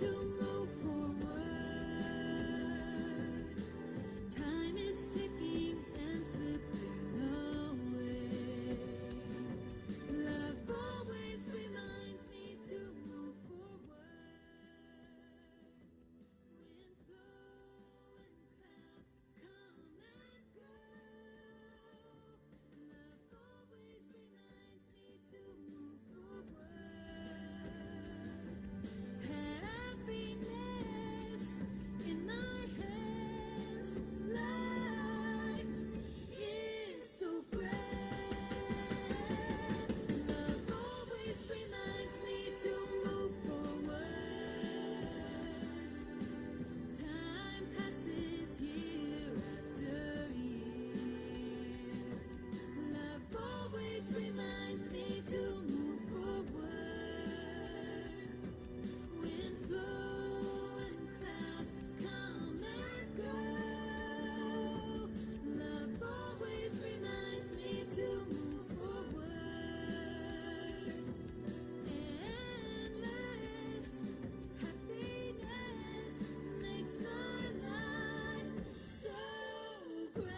to move forward. Time is ticking and slipping away. Love always reminds me to move forward. Winds blow and clouds come and go. Love always reminds me to move forward. Happiness in my hands. Life is so grand. Love always reminds me to move forward. Time passes year after year. Love always reminds me to move forward. Winds blow and clouds come and go. Love always reminds me to move forward. Endless happiness makes my life so grand.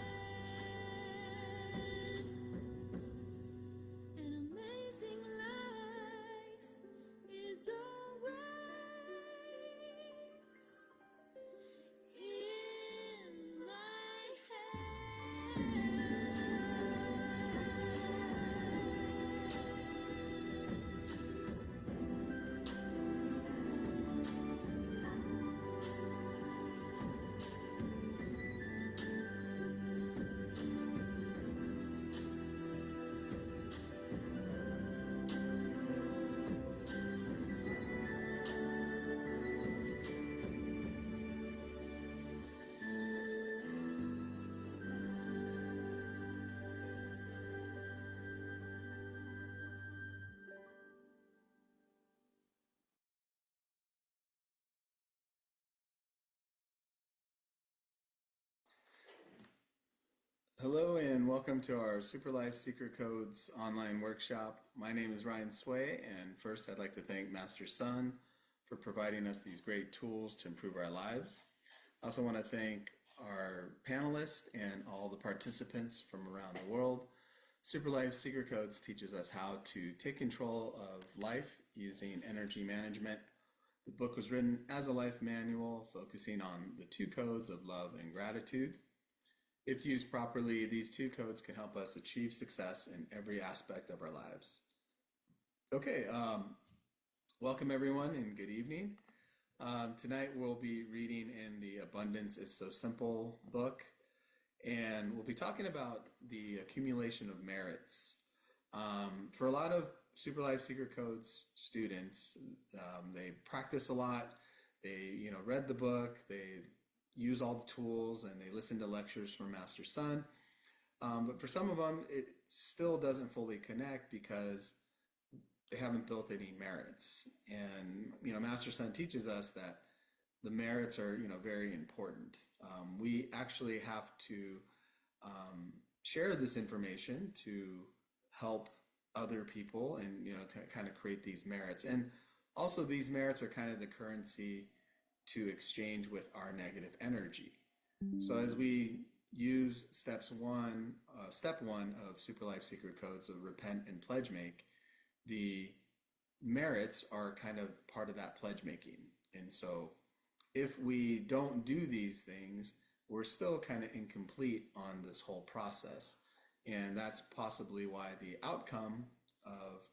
An amazing life is always in my hands. Hello and welcome to our Super Life Secret Codes online workshop. My name is Ryan Sway, and first I'd like to thank Master Sun for providing us these great tools to improve our lives. I also want to thank our panelists and all the participants from around the world. Super Life Secret Codes teaches us how to take control of life using energy management. The book was written as a life manual focusing on the two codes of love and gratitude. If used properly, these two codes can help us achieve success in every aspect of our lives. Okay, welcome everyone and good evening. Tonight we'll be reading in the Abundance is So Simple book, and we'll be talking about the accumulation of merits. For a lot of Super Life Secret Codes students, they practice a lot, they read the book, they use all the tools, and they listen to lectures from Master Sun. But for some of them, it still doesn't fully connect because they haven't built any merits. And, Master Sun teaches us that the merits are, very important. We actually have to share this information to help other people and, to kind of create these merits. And also these merits are kind of the currency to exchange with our negative energy. So as we use step one of Super Life Secret Codes of Repent and Pledge Make, the merits are kind of part of that pledge making. And so if we don't do these things, we're still kind of incomplete on this whole process. And that's possibly why the outcome of,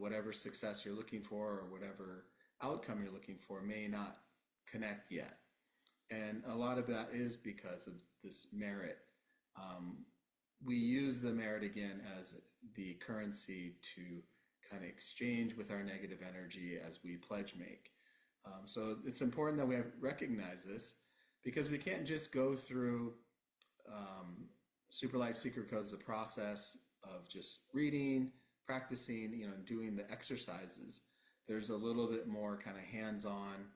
whatever success you're looking for or whatever outcome you're looking for may not connect yet. And a lot of that is because of this merit. We use the merit again as the currency to kind of exchange with our negative energy as we pledge make. So it's important that we recognize this, because we can't just go through Super Life Secret Codes, the process of just reading, practicing, doing the exercises. There's a little bit more kind of hands-on,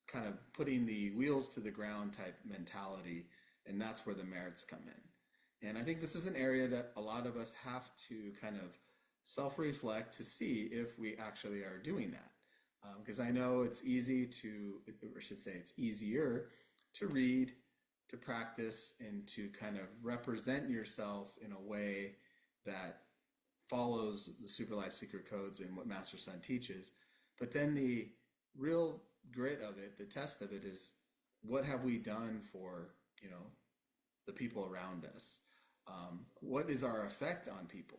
kind of putting the wheels to the ground type mentality, and that's where the merits come in. And I think this is an area that a lot of us have to kind of self reflect to see if we actually are doing that. Because I know it's easy to, or I should say, it's easier to read, to practice, and to kind of represent yourself in a way that follows the Super Life Secret Codes and what Master Sun teaches. But then the real grit of it, the test of it is what have we done for, the people around us? What is our effect on people?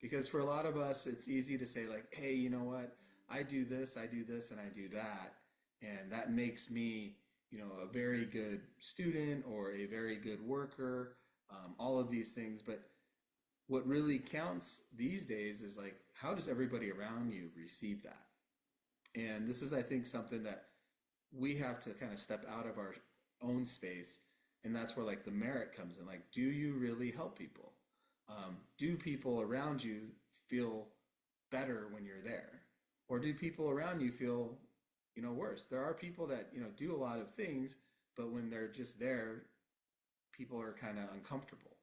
Because for a lot of us, it's easy to say, like, hey, you know what? I do this, and I do that. And that makes me, a very good student or a very good worker, all of these things. But what really counts these days is like, how does everybody around you receive that? And this is, I think, something that we have to kind of step out of our own space. And that's where like the merit comes in. Like, do you really help people? Do people around you feel better when you're there? Or do people around you feel, worse? There are people that, do a lot of things, but when they're just there, people are kind of uncomfortable.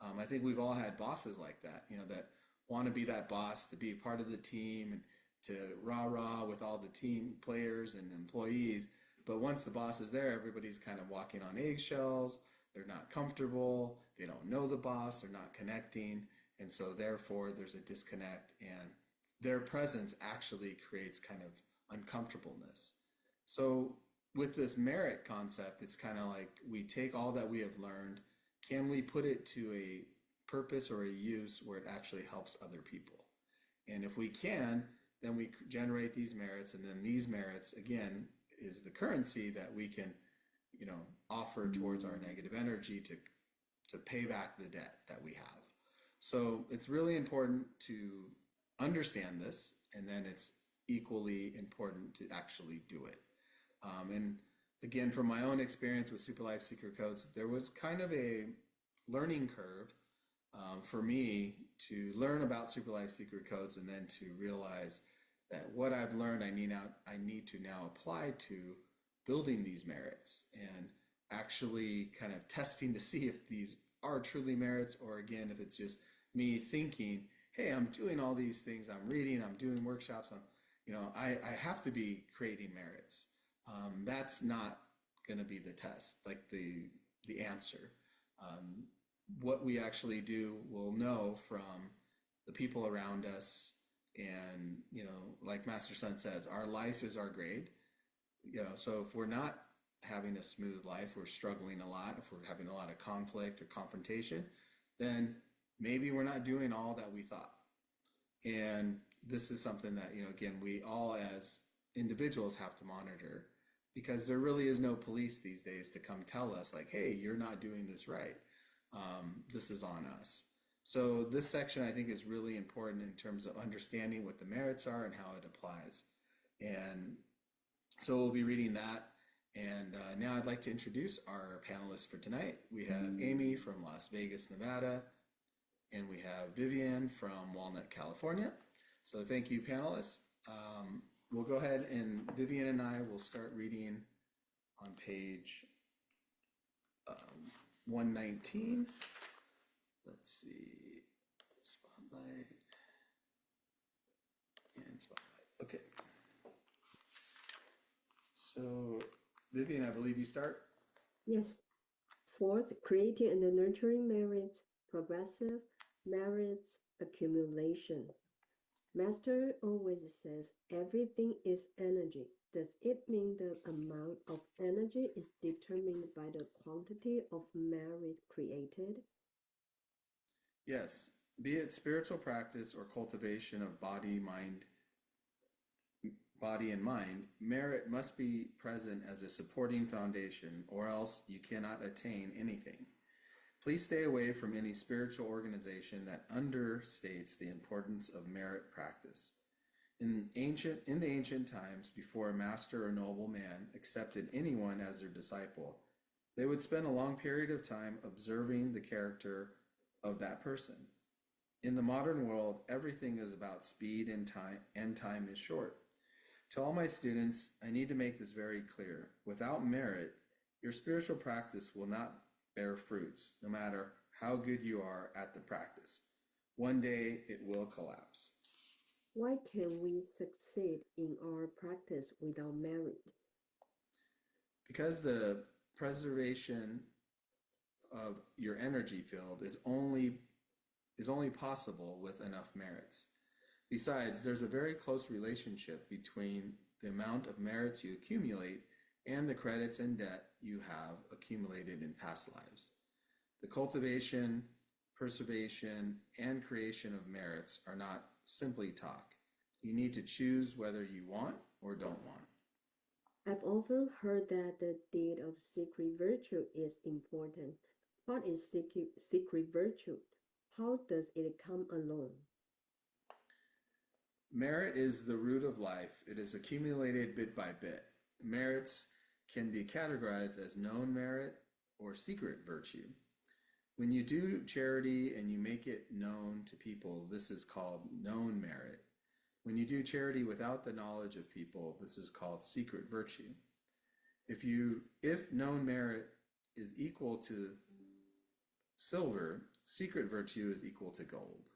I think we've all had bosses like that, that want to be that boss, to be part of the team and to rah-rah with all the team players and employees. But once the boss is there, everybody's kind of walking on eggshells. They're not comfortable. They don't know the boss. They're not connecting. And so therefore there's a disconnect, and their presence actually creates kind of uncomfortableness. So with this merit concept, it's kind of like we take all that we have learned. Can we put it to a purpose or a use where it actually helps other people? And if we can, then we generate these merits, and then these merits, again, is the currency that we can, offer towards our negative energy to pay back the debt that we have. So it's really important to understand this, and then it's equally important to actually do it. And again, from my own experience with Super Life Secret Codes, there was kind of a learning curve for me to learn about Super Life Secret Codes, and then to realize that what I've learned, I need to now apply to building these merits and actually kind of testing to see if these are truly merits, or again, if it's just me thinking, hey, I'm doing all these things, I'm reading, I'm doing workshops, I have to be creating merits. That's not going to be the test, like the answer. What we actually do, we'll know from the people around us. And, like Master Sun says, our life is our grade. So if we're not having a smooth life, we're struggling a lot, if we're having a lot of conflict or confrontation, then maybe we're not doing all that we thought. And this is something that, again, we all as individuals have to monitor, because there really is no police these days to come tell us like, hey, you're not doing this right. This is on us. So this section, I think, is really important in terms of understanding what the merits are and how it applies. And so we'll be reading that. And now I'd like to introduce our panelists for tonight. We have Amy from Las Vegas, Nevada, and we have Vivian from Walnut, California. So thank you, panelists. We'll go ahead, and Vivian and I will start reading on page 119. Let's see, spotlight and spotlight. Okay. So, Vivian, I believe you start. Yes. Fourth, creating and nurturing merits, progressive merits accumulation. Master always says everything is energy. Does it mean the amount of energy is determined by the quantity of merit created? Yes, be it spiritual practice or cultivation of body and mind, merit must be present as a supporting foundation, or else you cannot attain anything. Please stay away from any spiritual organization that understates the importance of merit practice. In the ancient times, before a master or noble man accepted anyone as their disciple, they would spend a long period of time observing the character of that person. In the modern world, everything is about speed and time is short. To all my students, I need to make this very clear. Without merit, your spiritual practice will not bear fruits, no matter how good you are at the practice. One day it will collapse. Why can we succeed in our practice without merit? Because the preservation of your energy field is only possible with enough merits. Besides, there's a very close relationship between the amount of merits you accumulate and the credits and debt you have accumulated in past lives. The cultivation, preservation, and creation of merits are not simply talk. You need to choose whether you want or don't want. I've often heard that the deed of secret virtue is important. What is secret virtue? How does it come along? Merit is the root of life. It is accumulated bit by bit. Merits can be categorized as known merit or secret virtue. When you do charity and you make it known to people, this is called known merit. When you do charity without the knowledge of people, this is called secret virtue. If known merit is equal to silver, secret virtue is equal to gold.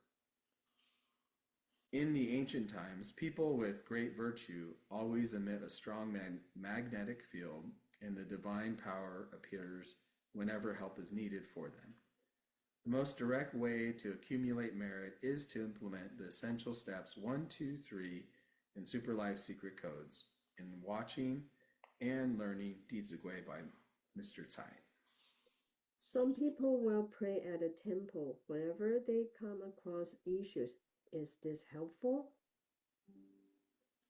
In the ancient times, people with great virtue always emit a strong magnetic field, and the divine power appears whenever help is needed for them. The most direct way to accumulate merit is to implement the essential steps 1, 2, 3 in Super Life Secret Codes in watching and learning Deeds of Gui by Mr. Tsai. Some people will pray at a temple whenever they come across issues. Is this helpful?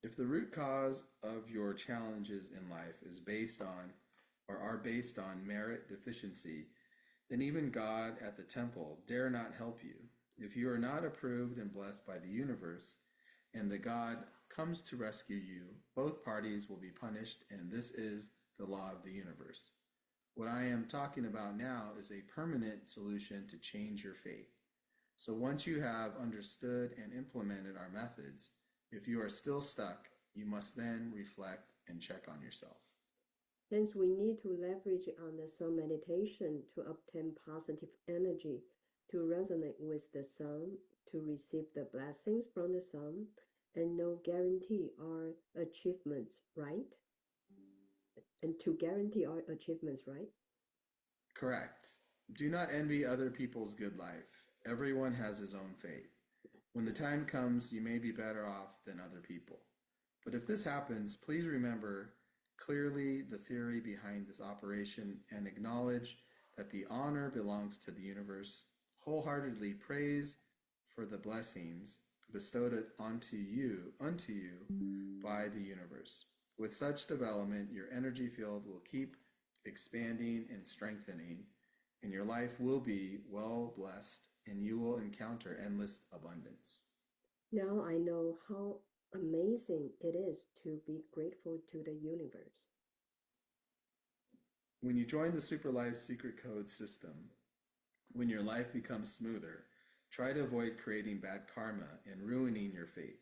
If the root cause of your challenges in life is based on or are based on merit deficiency, then even God at the temple dare not help you. If you are not approved and blessed by the universe, and the God comes to rescue you, both parties will be punished, and this is the law of the universe. What I am talking about now is a permanent solution to change your fate. So once you have understood and implemented our methods, if you are still stuck, you must then reflect and check on yourself. Hence, we need to leverage on the sun meditation to obtain positive energy, to resonate with the sun, to receive the blessings from the sun, and no guarantee our achievements, right? And to guarantee our achievements, right? Correct. Do not envy other people's good life. Everyone has his own fate. When the time comes, you may be better off than other people. But if this happens, please remember clearly the theory behind this operation and acknowledge that the honor belongs to the universe. Wholeheartedly praise for the blessings bestowed onto you by the universe. With such development, your energy field will keep expanding and strengthening, and your life will be well blessed, and you will encounter endless abundance. Now I know how amazing it is to be grateful to the universe. When you join the Super Life Secret Code system, when your life becomes smoother, try to avoid creating bad karma and ruining your fate.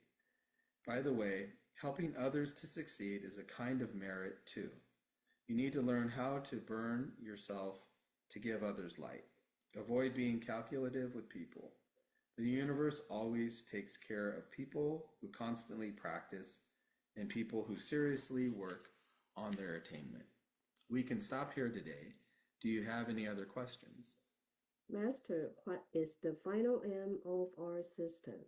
By the way, helping others to succeed is a kind of merit too. You need to learn how to burn yourself to give others light. Avoid being calculative with people. The universe always takes care of people who constantly practice and people who seriously work on their attainment. We can stop here today. Do you have any other questions? Master, what is the final aim of our system?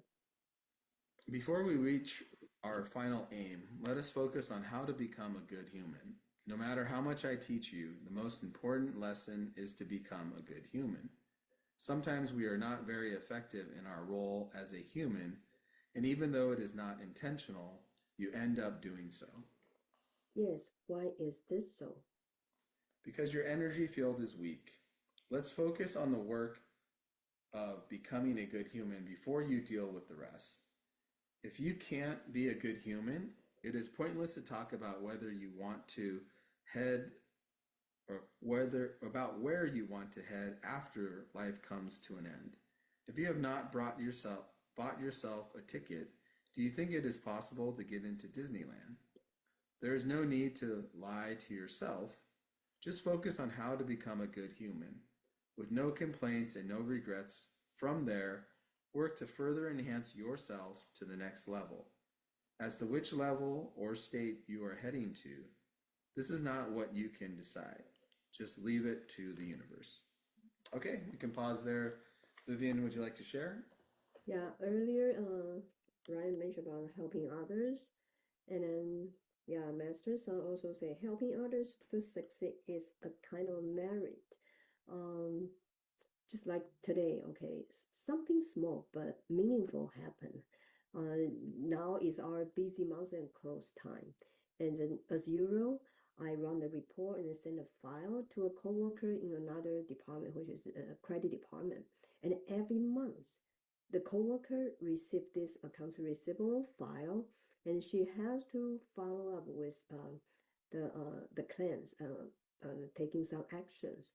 Before we reach our final aim, let us focus on how to become a good human. No matter how much I teach you, the most important lesson is to become a good human. Sometimes we are not very effective in our role as a human, and even though it is not intentional, you end up doing so. Yes, why is this so? Because your energy field is weak. Let's focus on the work of becoming a good human before you deal with the rest. If you can't be a good human, it is pointless to talk about whether you want to head or where you want to head after life comes to an end. If you have not bought yourself a ticket, do you think it is possible to get into Disneyland? There is no need to lie to yourself. Just focus on how to become a good human, with no complaints and no regrets. From there, Work to further enhance yourself to the next level. As to which level or state you are heading to, this is not what you can decide. Just leave it to the universe. Okay, we can pause there. Vivian, would you like to share? Yeah, earlier, Ryan mentioned about helping others, and then yeah, Master Son also say helping others to succeed is a kind of merit. Um, just like today, okay, something small but meaningful happened. Now is our busy month and close time, and then as usual, I run the report and send a file to a coworker in another department, which is a credit department. And every month, the coworker receives this accounts receivable file, and she has to follow up with the claims, taking some actions.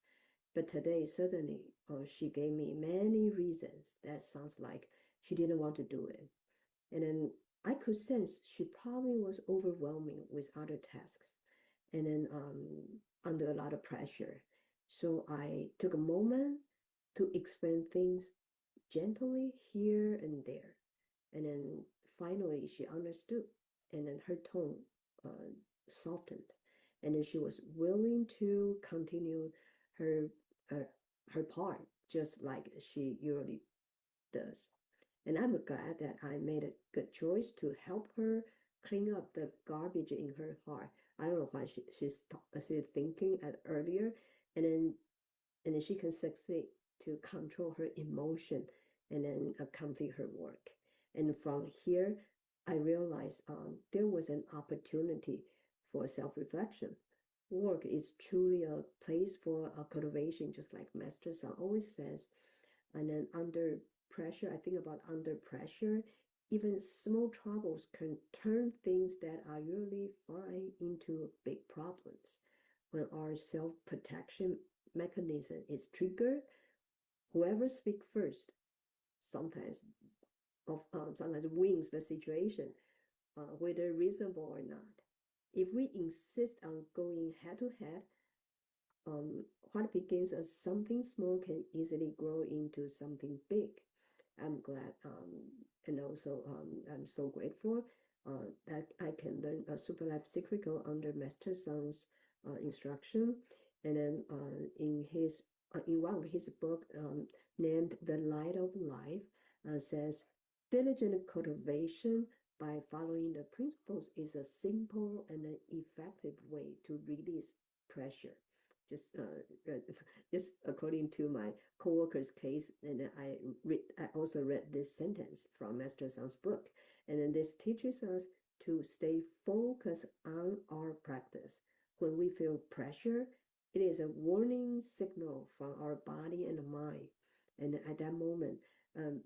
But today, suddenly, she gave me many reasons that sounds like she didn't want to do it. And then I could sense she probably was overwhelming with other tasks and then under a lot of pressure. So I took a moment to explain things gently here and there. And then finally she understood. And then her tone uh, softened. And then she was willing to continue her uh, her part just like she usually does. And I'm glad that I made a good choice to help her clean up the garbage in her heart. I don't know why she's thinking at earlier, and then she can succeed to control her emotion and then complete her work. And from here, I realized there was an opportunity for self-reflection. Work is truly a place for cultivation, just like Master Son always says. And then under pressure, I think about under pressure, even small troubles can turn things that are usually fine into big problems. When our self-protection mechanism is triggered, whoever speaks first sometimes sometimes wins the situation, whether reasonable or not. If we insist on going head to head, what begins as something small can easily grow into something big. I'm glad, and also I'm so grateful that I can learn a Super Life Secret Code under Master Son's instruction, and then in one of his book named The Light of Life says diligent cultivation by following the principles is a simple and an effective way to release pressure. Just just according to my coworker's case, and I also read this sentence from Master Son's book, and then this teaches us to stay focused on our practice. When we feel pressure, it is a warning signal from our body and mind, and at that moment,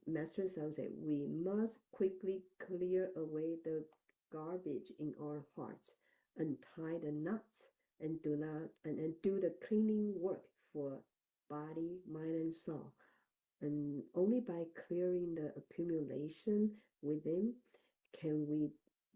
Master Son said we must quickly clear away the garbage in our hearts, untie the knots, and do the cleaning work for body, mind, and soul. And only by clearing the accumulation within can we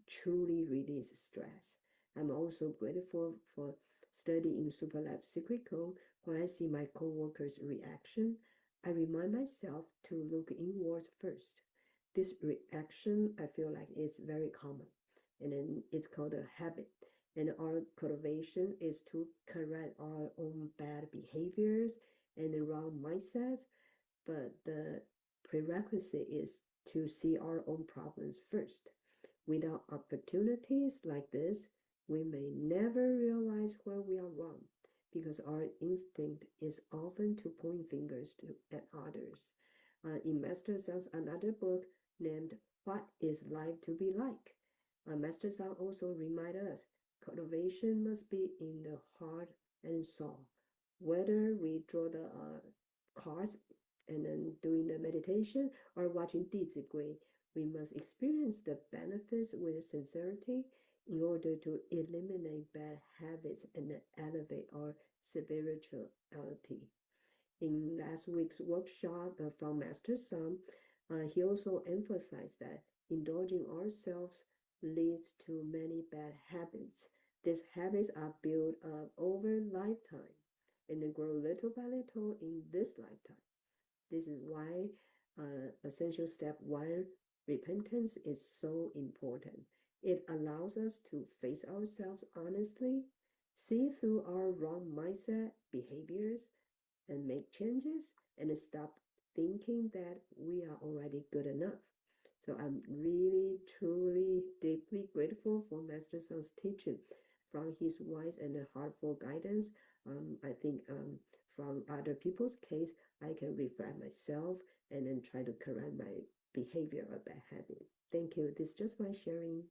truly release stress. I'm also grateful for studying Super Life Secret Code. When I see my coworkers' reaction, I remind myself to look inward first. This reaction, I feel like, is very common, and then it's called a habit. And our cultivation is to correct our own bad behaviors and the wrong mindsets, but the prerequisite is to see our own problems first. Without opportunities like this, we may never realize where we are wrong because our instinct is often to point fingers at others. In Master Son's another book named What is Life to Be Like? Master Son also reminds us cultivation must be in the heart and soul. Whether we draw the cards and then doing the meditation or watching Dizigui, we must experience the benefits with sincerity in order to eliminate bad habits and elevate our spirituality. In last week's workshop from Master Son, he also emphasized that indulging ourselves leads to many bad habits. These habits are built up over lifetime and they grow little by little in this lifetime. This is why essential step why repentance is so important. It allows us to face ourselves honestly, see through our wrong mindset, behaviors, and make changes, and stop thinking that we are already good enough. So I'm really, truly, deeply grateful for Master Sun's teaching. From his wise and heartful guidance, I think from other people's case, I can reflect myself and then try to correct my behavior or bad habit. Thank you. This is just my sharing.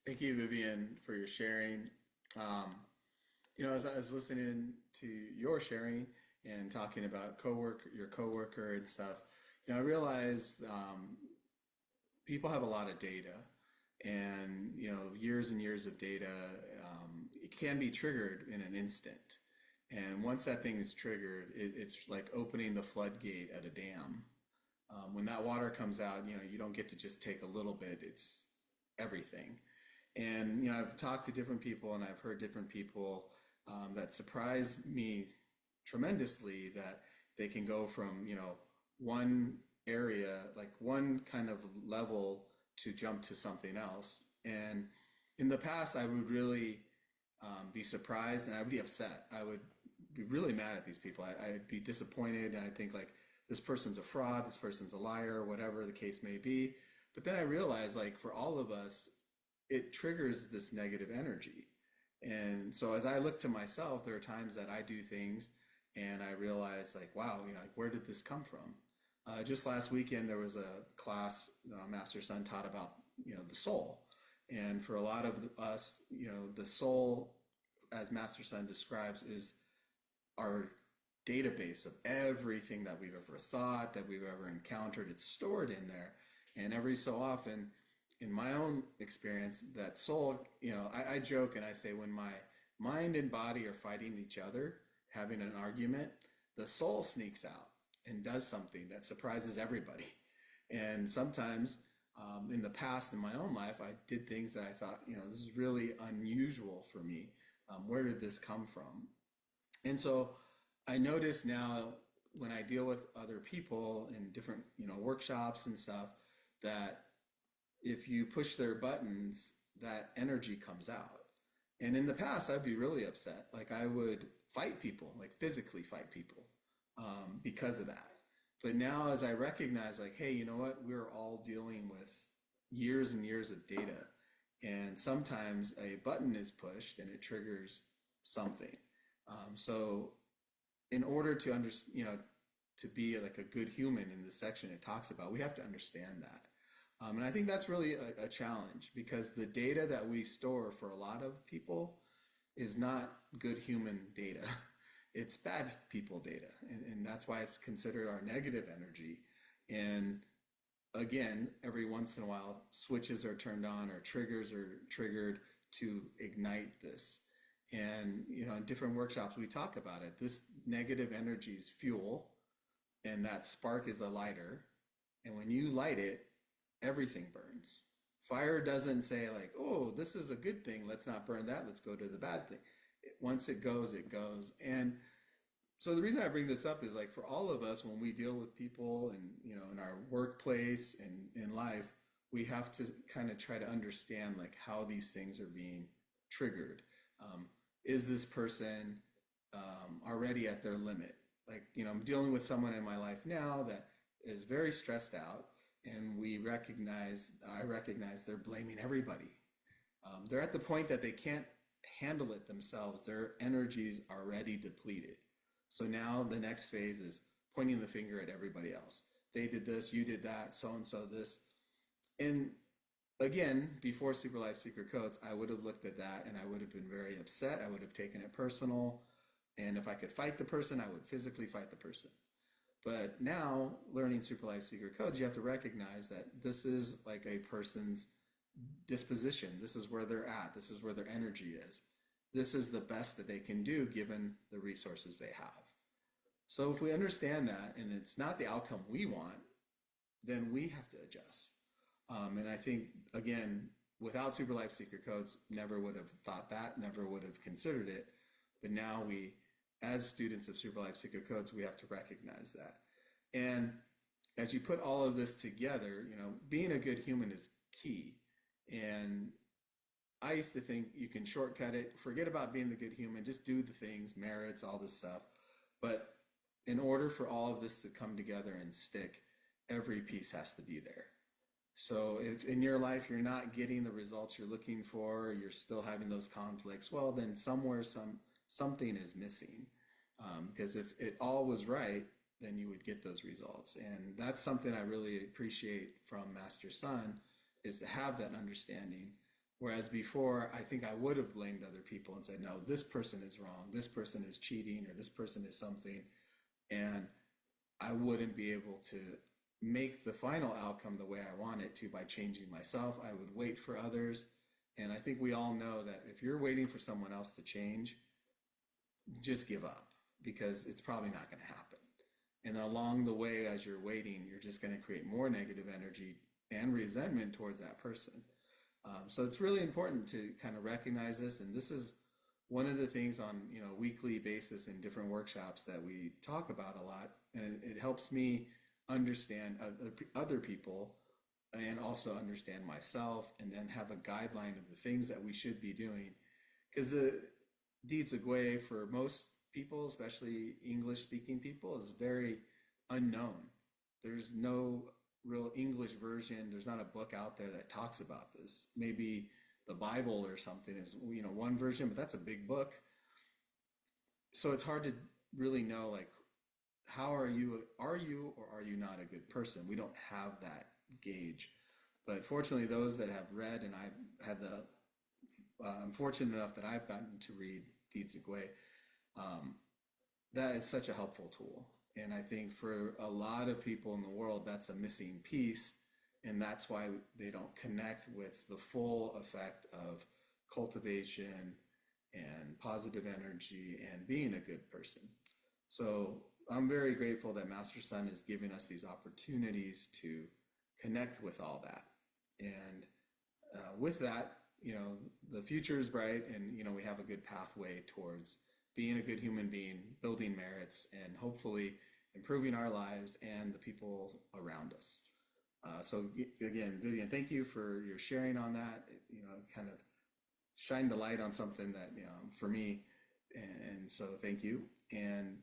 Thank you, Vivian, for your sharing. Um, as I was listening to your sharing and talking about your coworker and stuff, I realized people have a lot of data, and years and years of data. It can be triggered in an instant, and once that thing is triggered, it's like opening the floodgate at a dam. When that water comes out, you don't get to just take a little bit. It's everything. And I've talked to different people, and I've heard different people that surprise me tremendously, that they can go from one area, like one kind of level, to jump to something else. And in the past, I would really be surprised, and I would be upset. I would be really mad at these people. I'd be disappointed, and I'd think like, this person's a fraud, this person's a liar, whatever the case may be. But then I realized, like, for all of us, it triggers this negative energy. And so as I look to myself, there are times that I do things and I realize, like, wow, like, where did this come from? Just last weekend, there was a class Master Sun taught about, the soul. And for a lot of us, the soul, as Master Sun describes, is our database of everything that we've ever thought, that we've ever encountered. It's stored in there. And every so often, in my own experience, that soul, I joke and I say, when my mind and body are fighting each other, having an argument, the soul sneaks out and does something that surprises everybody. And sometimes in the past, in my own life, I did things that I thought, this is really unusual for me. Where did this come from? And so I notice now, when I deal with other people in different, workshops and stuff, that if you push their buttons, that energy comes out. And in the past, I'd be really upset. Like, I would fight people, like physically fight people, because of that. But now, as I recognize, like, hey, you know what? We're all dealing with years and years of data. And sometimes a button is pushed and it triggers something. So in order to to be like a good human, in this section it talks about, we have to understand that. And I think that's really a challenge, because the data that we store for a lot of people is not good human data. It's bad people data. And that's why it's considered our negative energy. And again, every once in a while, switches are turned on or triggers are triggered to ignite this. And, in different workshops, we talk about it. This negative energy is fuel, and that spark is a lighter. And when you light it, everything burns. Fire doesn't say, like, oh, this is a good thing, let's not burn that, let's go to the bad thing. Once it goes, it goes. And so the reason I bring this up is, like, for all of us, when we deal with people and, in our workplace and in life, we have to kind of try to understand, like, how these things are being triggered. Is this person already at their limit? Like, I'm dealing with someone in my life now that is very stressed out, and I recognize they're blaming everybody. They're at the point that they can't handle it themselves. Their energy's already depleted. So now the next phase is pointing the finger at everybody else. They did this, you did that, so-and-so this. And again, before Super Life Secret Codes, I would have looked at that and I would have been very upset. I would have taken it personal. And if I could fight the person, I would physically fight the person. But now, learning Super Life Secret Codes, you have to recognize that this is like a person's disposition. This is where they're at. This is where their energy is. This is the best that they can do given the resources they have. So if we understand that, and it's not the outcome we want, then we have to adjust. And I think, again, without Super Life Secret Codes, never would have thought that, never would have considered it. But now we, as students of Super Life Secret Codes, we have to recognize that. And as you put all of this together, being a good human is key. And I used to think you can shortcut it, forget about being the good human, just do the things, merits, all this stuff. But in order for all of this to come together and stick, every piece has to be there. So if in your life you're not getting the results you're looking for, you're still having those conflicts, well, then somewhere something is missing. Because if it all was right, then you would get those results. And that's something I really appreciate from Master Sun, is to have that understanding. Whereas before, I think I would have blamed other people and said, no, this person is wrong, this person is cheating, or this person is something. And I wouldn't be able to make the final outcome the way I want it to by changing myself. I would wait for others. And I think we all know that if you're waiting for someone else to change, just give up, because it's probably not going to happen. And along the way, as you're waiting, you're just going to create more negative energy and resentment towards that person. So it's really important to kind of recognize this. And this is one of the things on weekly basis in different workshops that we talk about a lot. And it helps me understand other people and also understand myself, and then have a guideline of the things that we should be doing. Because the Deeds of Gwei, for most people, especially English speaking people, is very unknown. There's no real English version. There's not a book out there that talks about this. Maybe the Bible or something is one version, but that's a big book. So it's hard to really know, like, how are you or are you not a good person? We don't have that gauge. But fortunately, those that have read, and I've had I'm fortunate enough that I've gotten to read Deeds of Gwei, that is such a helpful tool. And I think for a lot of people in the world, that's a missing piece. And that's why they don't connect with the full effect of cultivation and positive energy and being a good person. So I'm very grateful that Master Sun is giving us these opportunities to connect with all that. And with that, the future is bright, and, we have a good pathway towards being a good human being, building merits, and hopefully improving our lives and the people around us. So again, Vivian, thank you for your sharing on that. Kind of shined the light on something that, for me, and so thank you. And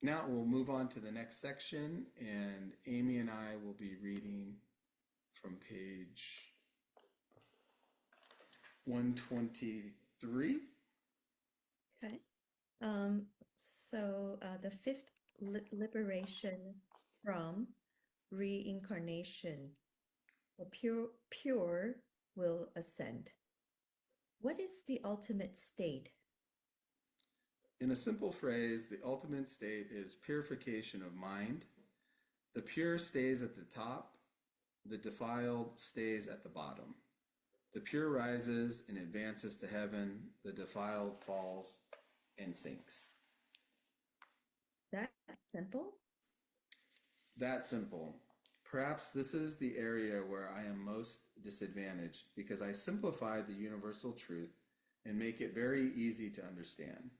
now we'll move on to the next section, and Amy and I will be reading from page 123. Okay. So the fifth liberation from reincarnation, the pure will ascend. What is the ultimate state? In a simple phrase, the ultimate state is purification of mind. The pure stays at the top, the defiled stays at the bottom. The pure rises and advances to heaven, the defiled falls and sinks. That simple? That simple. Perhaps this is the area where I am most disadvantaged, because I simplify the universal truth and make it very easy to understand.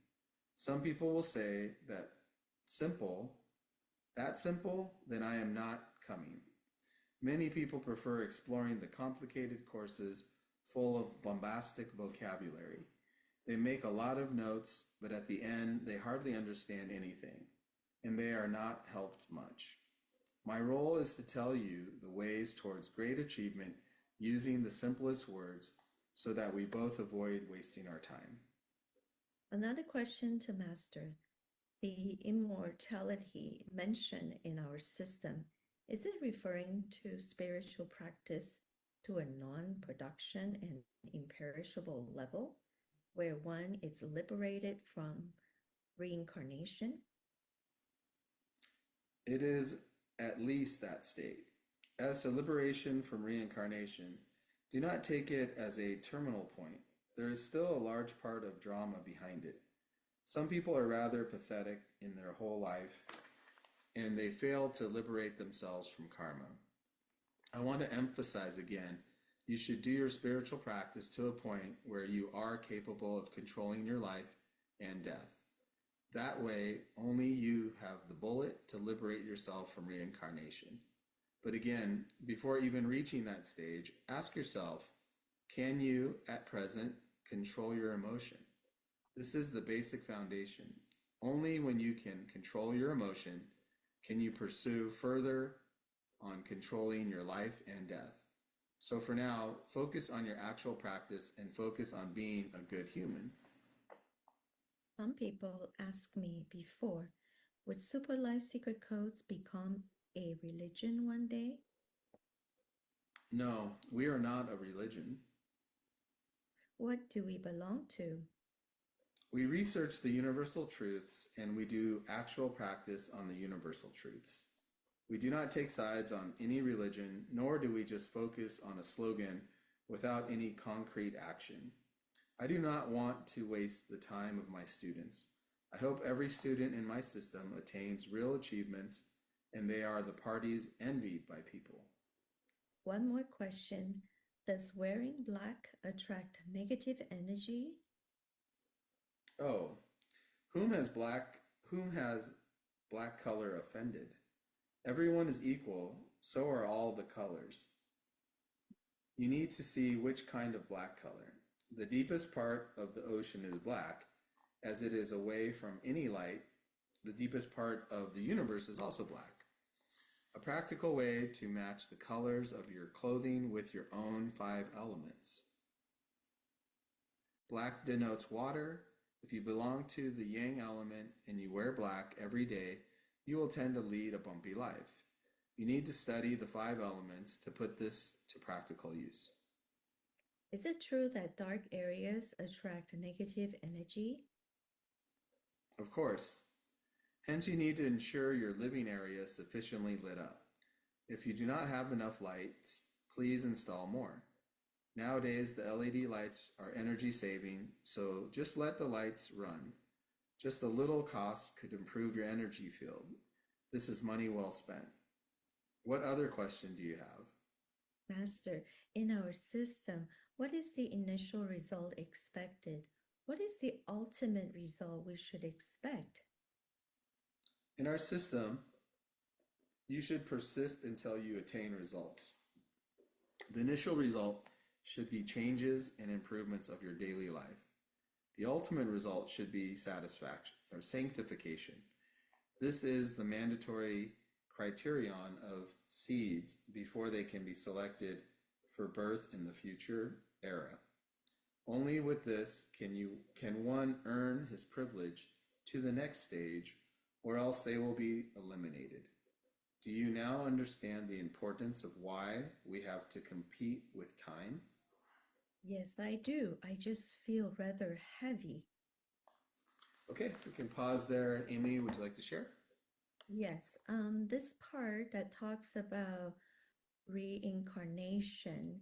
Some people will say that simple, then I am not coming. Many people prefer exploring the complicated courses full of bombastic vocabulary. They make a lot of notes, but at the end, they hardly understand anything, and they are not helped much. My role is to tell you the ways towards great achievement using the simplest words, so that we both avoid wasting our time. Another question to Master. The immortality mentioned in our system, is it referring to spiritual practice to a non-production and imperishable level, where one is liberated from reincarnation? It is at least that state. As to liberation from reincarnation, do not take it as a terminal point. There is still a large part of drama behind it. Some people are rather pathetic in their whole life, and they fail to liberate themselves from karma. I want to emphasize again, you should do your spiritual practice to a point where you are capable of controlling your life and death. That way, only you have the bullet to liberate yourself from reincarnation. But again, before even reaching that stage, ask yourself, can you, at present, control your emotion? This is the basic foundation. Only when you can control your emotion can you pursue further on controlling your life and death. So for now, focus on your actual practice and focus on being a good human. Some people ask me before, would Super Life Secret Codes become a religion one day? No, we are not a religion. What do we belong to? We research the universal truths and we do actual practice on the universal truths. We do not take sides on any religion, nor do we just focus on a slogan without any concrete action. I do not want to waste the time of my students. I hope every student in my system attains real achievements and they are the parties envied by people. One more question. Does wearing black attract negative energy? Oh, whom has black color offended? Everyone is equal, so are all the colors. You need to see which kind of black color. The deepest part of the ocean is black, as it is away from any light. The deepest part of the universe is also black. A practical way to match the colors of your clothing with your own 5 elements. Black denotes water. If you belong to the yang element and you wear black every day, you will tend to lead a bumpy life. You need to study the 5 elements to put this to practical use. Is it true that dark areas attract negative energy? Of course. Hence, you need to ensure your living area is sufficiently lit up. If you do not have enough lights, please install more. Nowadays, the LED lights are energy saving, so just let the lights run. Just a little cost could improve your energy field. This is money well spent. What other question do you have? Master, in our system, what is the initial result expected? What is the ultimate result we should expect? In our system, you should persist until you attain results. The initial result should be changes and improvements of your daily life. The ultimate result should be satisfaction or sanctification. This is the mandatory criterion of seeds before they can be selected for birth in the future era. Only with this can one earn his privilege to the next stage, or else they will be eliminated. Do you now understand the importance of why we have to compete with time? Yes, I do. I just feel rather heavy. Okay, we can pause there. Amy, would you like to share? Yes, this part that talks about reincarnation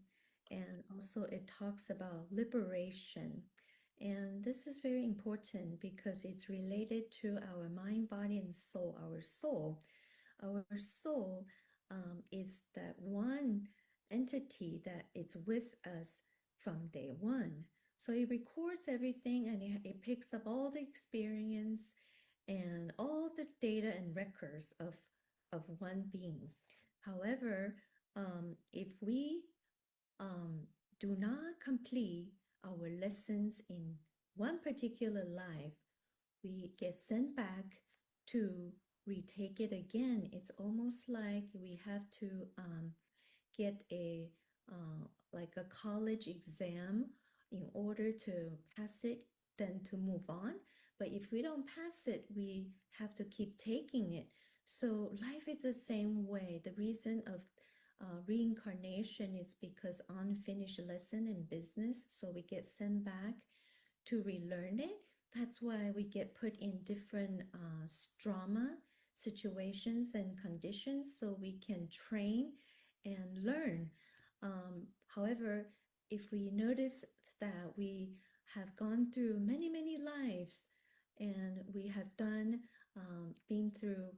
and also it talks about liberation. And this is very important because it's related to our mind, body, and soul, our soul. Our soul is that one entity that is with us from day one. So it records everything and it picks up all the experience and all the data and records of one being. However, if we do not complete our lessons in one particular life, we get sent back to retake it again. It's almost like we have to get a like a college exam in order to pass it, then to move on. But if we don't pass it, we have to keep taking it. So life is the same way. The reason of reincarnation is because unfinished lesson in business. So we get sent back to relearn it. That's why we get put in different strama situations and conditions so we can train and learn. However, if we notice that we have gone through many, many lives and we have been through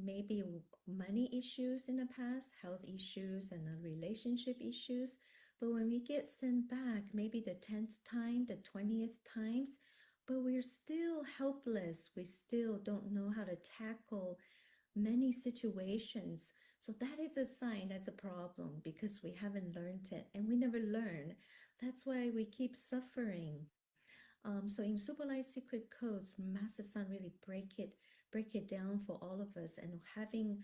maybe money issues in the past, health issues, and relationship issues. But when we get sent back, maybe the 10th time, the 20th times, but we're still helpless. We still don't know how to tackle many situations. So that is a sign, that's a problem because we haven't learned it and we never learn. That's why we keep suffering. So in Super Light Secret Codes, Master Sun really break it down for all of us and having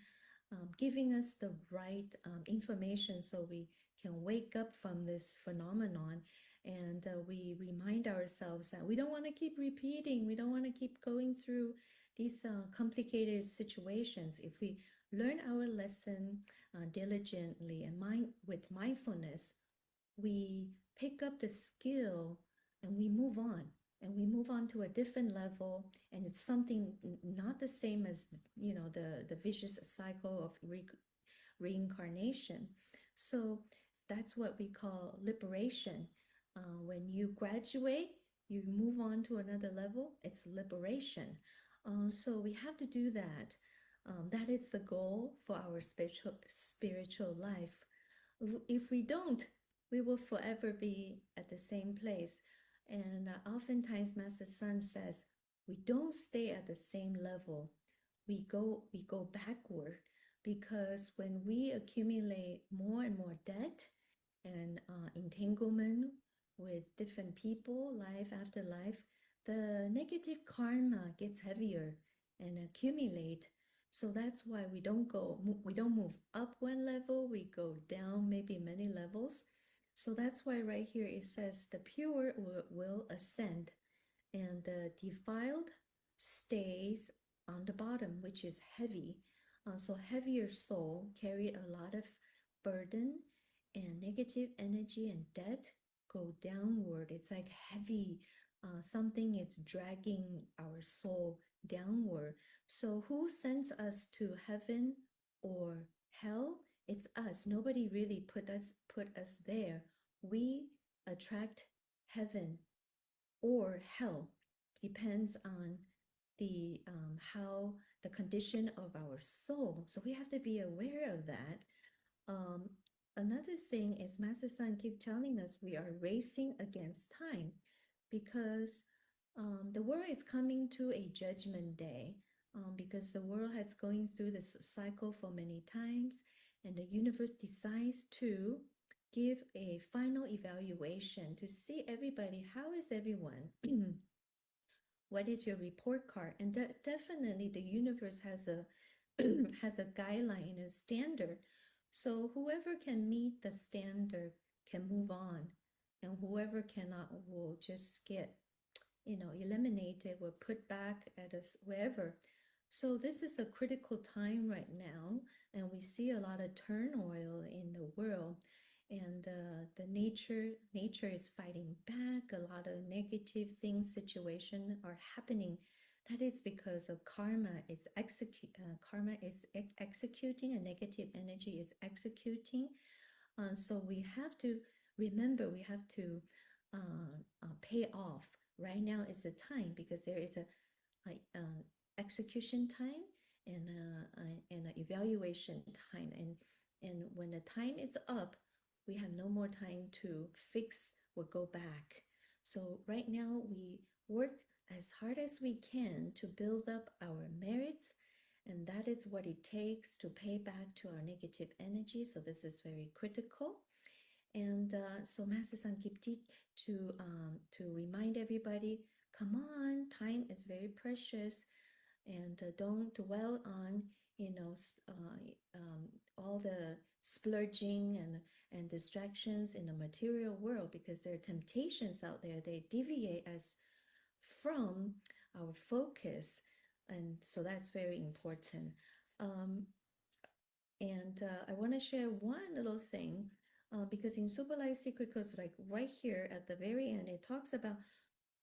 giving us the right information so we can wake up from this phenomenon and we remind ourselves that we don't want to keep repeating, we don't want to keep going through these complicated situations. If we learn our lesson diligently and with mindfulness, we pick up the skill and we move on and we move on to a different level, and it's something not the same as the vicious cycle of reincarnation. So that's what we call liberation. When you graduate, you move on to another level, it's liberation. So we have to do that. That is the goal for our spiritual life. If we don't, we will forever be at the same place. And oftentimes, Master Sun says, we don't stay at the same level. We go backward because when we accumulate more and more debt and entanglement with different people, life after life, the negative karma gets heavier and accumulate. So that's why we don't move up one level, we go down maybe many levels. So that's why right here it says the pure will ascend and the defiled stays on the bottom, which is heavy. So heavier soul carry a lot of burden and negative energy and debt go downward. It's like heavy, something is dragging our soul downward. So who sends us to heaven or hell? It's us. Nobody really put us there. We attract heaven or hell. Depends on the how the condition of our soul. So we have to be aware of that. Um, Another thing is Master Sun keep telling us we are racing against time because the world is coming to a judgment day because the world has going through this cycle for many times and the universe decides to give a final evaluation to see everybody, how is everyone? What is your report card? And definitely the universe has a has a guideline and a standard. So whoever can meet the standard can move on, and whoever cannot will just get eliminated or put back at us wherever. So this is a critical time right now, and we see a lot of turmoil in the world, and the nature is fighting back. A lot of negative things, situation are happening. That is because of karma is executing, and negative energy is executing. So we have to remember, we have to pay off. Right now is the time because there is a execution time and an evaluation time, and when the time is up, we have no more time to fix or go back. So right now we work as hard as we can to build up our merits, and that is what it takes to pay back to our negative energy. So this is very critical. And so Master San keep to remind everybody, come on, time is very precious, and don't dwell on all the splurging and distractions in the material world, because there are temptations out there. They deviate us from our focus, and so that's very important. Um, and I want to share one little thing because in Super Life Secret Codes, like right here at the very end, it talks about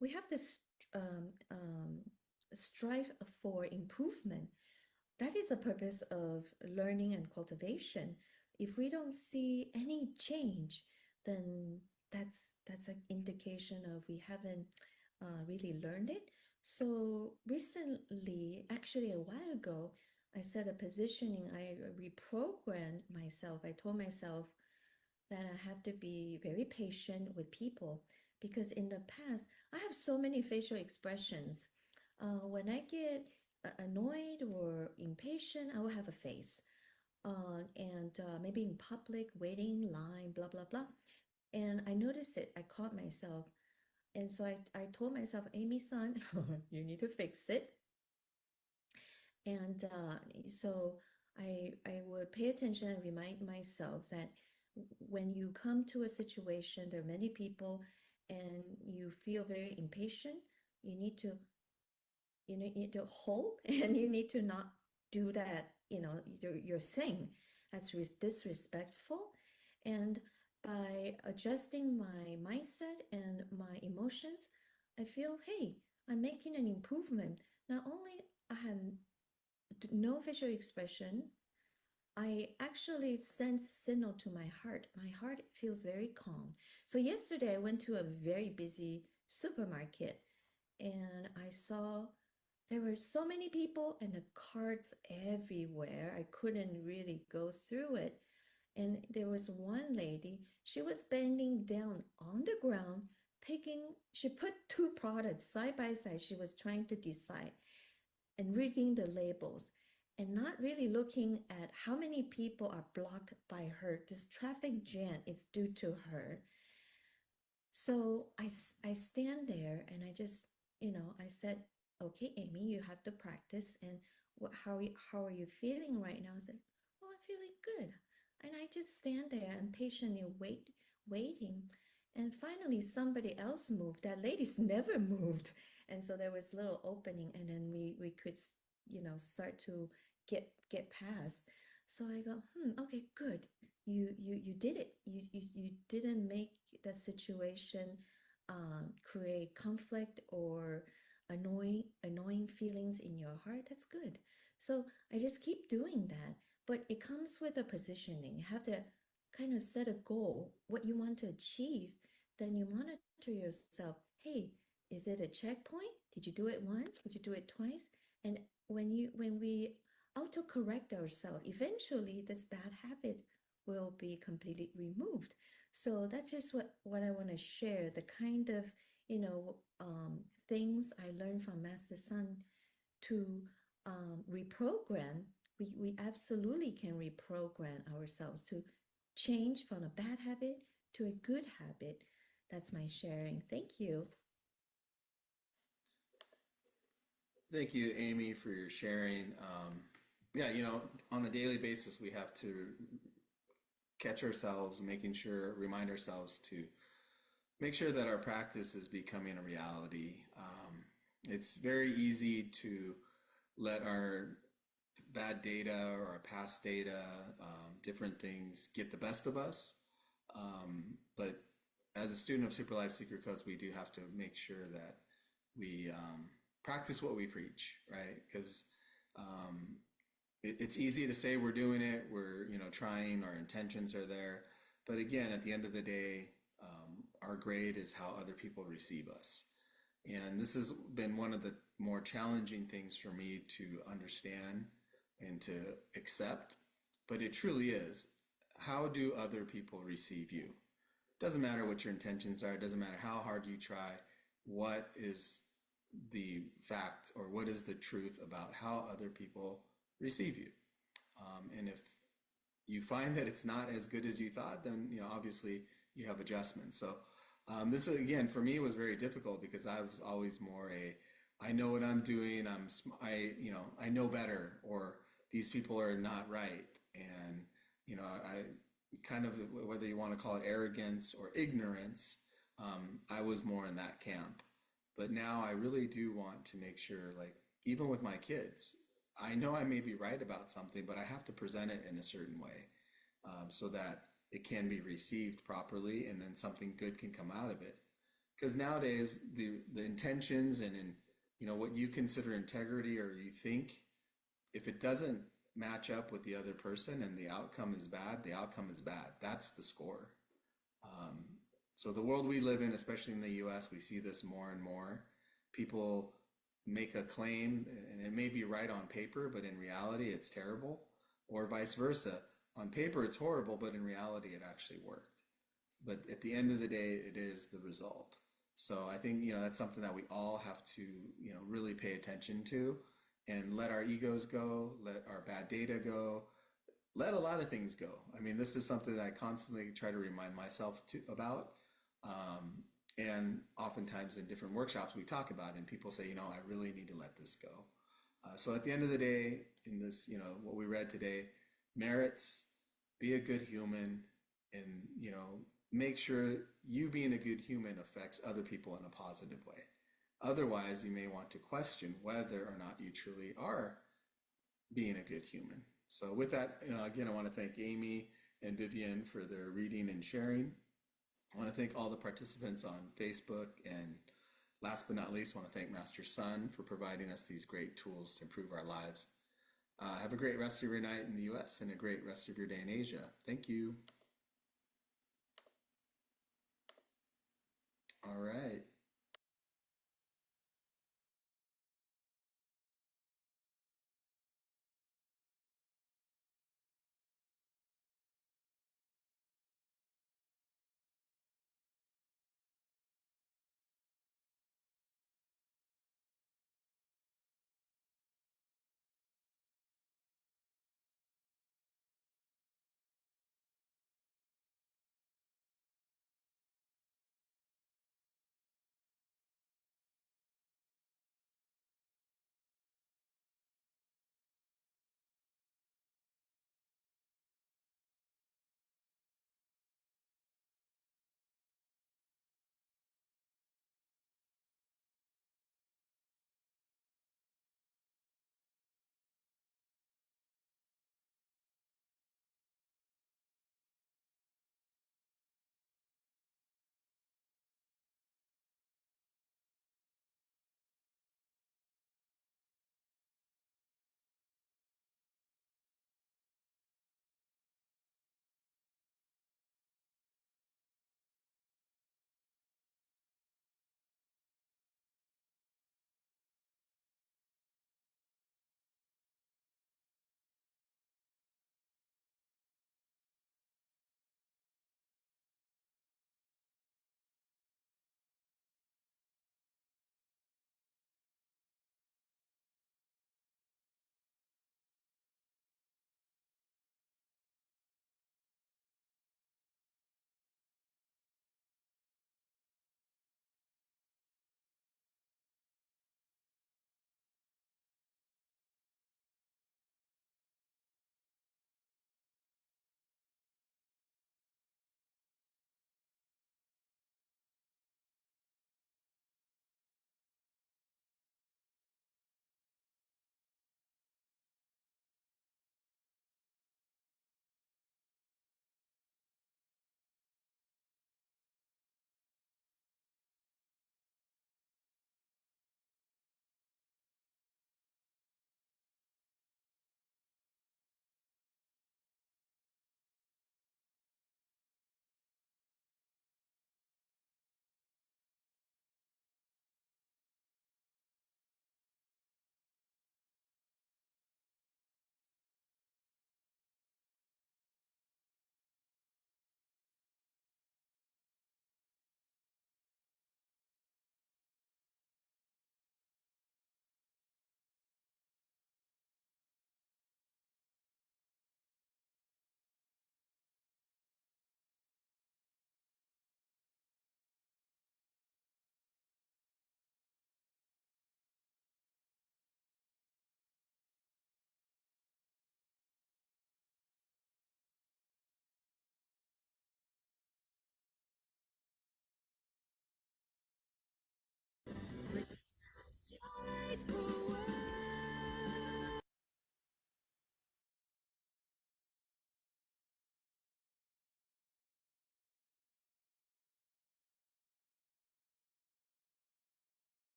we have this strive for improvement. That is the purpose of learning and cultivation. If we don't see any change, then that's an indication of we haven't really learned it. So recently, actually a while ago, I set a positioning. I reprogrammed myself. I told myself that I have to be very patient with people because in the past, I have so many facial expressions. When I get annoyed or impatient, I will have a face. And maybe in public, waiting line, blah, blah, blah. And I noticed it. I caught myself. And so I told myself, Amy-san, you need to fix it. And so I would pay attention and remind myself that when you come to a situation, there are many people, and you feel very impatient, you need to you need to hold and you need to not do that, your thing that's disrespectful. And by adjusting my mindset and my emotions, I feel, hey, I'm making an improvement. Not only I have no facial expression, I actually send signal to my heart. My heart feels very calm. So yesterday I went to a very busy supermarket and I saw there were so many people and the carts everywhere. I couldn't really go through it. And there was one lady, she was bending down on the ground, she put two products side by side. She was trying to decide and reading the labels and not really looking at how many people are blocked by her. This traffic jam is due to her. So I stand there and I just, I said, okay, Amy, you have to practice. And how are you feeling right now? I said, oh, I'm feeling good. And I just stand there and patiently waiting. And finally, somebody else moved. That lady's never moved. And so there was a little opening, and then we could, start to get past. So I go, okay, good. You did it. You didn't make the situation create conflict or annoying feelings in your heart. That's good. So I just keep doing that. But it comes with a positioning. You have to kind of set a goal, what you want to achieve. Then you monitor yourself. Hey, is it a checkpoint? Did you do it once? Did you do it twice? And when we auto-correct ourselves, eventually this bad habit will be completely removed. So that's just what I want to share, the kind of, things I learned from Master Sun to reprogram. We absolutely can reprogram ourselves to change from a bad habit to a good habit. That's my sharing. Thank you. Thank you, Amy, for your sharing. Yeah, on a daily basis, we have to catch ourselves, remind ourselves to make sure that our practice is becoming a reality. It's very easy to let our bad data or our past data, different things get the best of us. But as a student of Super Life Secret Codes, we do have to make sure that we practice what we preach, right? Because it's easy to say we're doing it, we're trying, our intentions are there, but again, at the end of the day, our grade is how other people receive us. And this has been one of the more challenging things for me to understand and to accept, but it truly is. How do other people receive you? Doesn't matter what your intentions are, it doesn't matter how hard you try, what is the fact or what is the truth about how other people receive you. And if you find that it's not as good as you thought, then obviously you have adjustments. So this again for me was very difficult because I was always more I know what I'm doing. I know better, or these people are not right, and I kind of, whether you want to call it arrogance or ignorance, I was more in that camp. But now I really do want to make sure, like, even with my kids, I know I may be right about something, but I have to present it in a certain way so that it can be received properly and then something good can come out of it. Because nowadays, the intentions and what you consider integrity or you think, if it doesn't match up with the other person and the outcome is bad, the outcome is bad. That's the score. So the world we live in, especially in the US, we see this more and more. People make a claim and it may be right on paper, but in reality it's terrible, or vice versa. On paper it's horrible, but in reality it actually worked. But at the end of the day, it is the result. So I think, that's something that we all have to, really pay attention to and let our egos go, let our bad data go, let a lot of things go. I mean, this is something that I constantly try to remind myself about. And oftentimes in different workshops we talk about it, and people say, I really need to let this go. So at the end of the day, in this, what we read today, merits, be a good human, and, make sure you being a good human affects other people in a positive way. Otherwise, you may want to question whether or not you truly are being a good human. So with that, again, I want to thank Amy and Vivian for their reading and sharing. I want to thank all the participants on Facebook, and last but not least, I want to thank Master Sun for providing us these great tools to improve our lives. Have a great rest of your night in the US and a great rest of your day in Asia. Thank you. All right.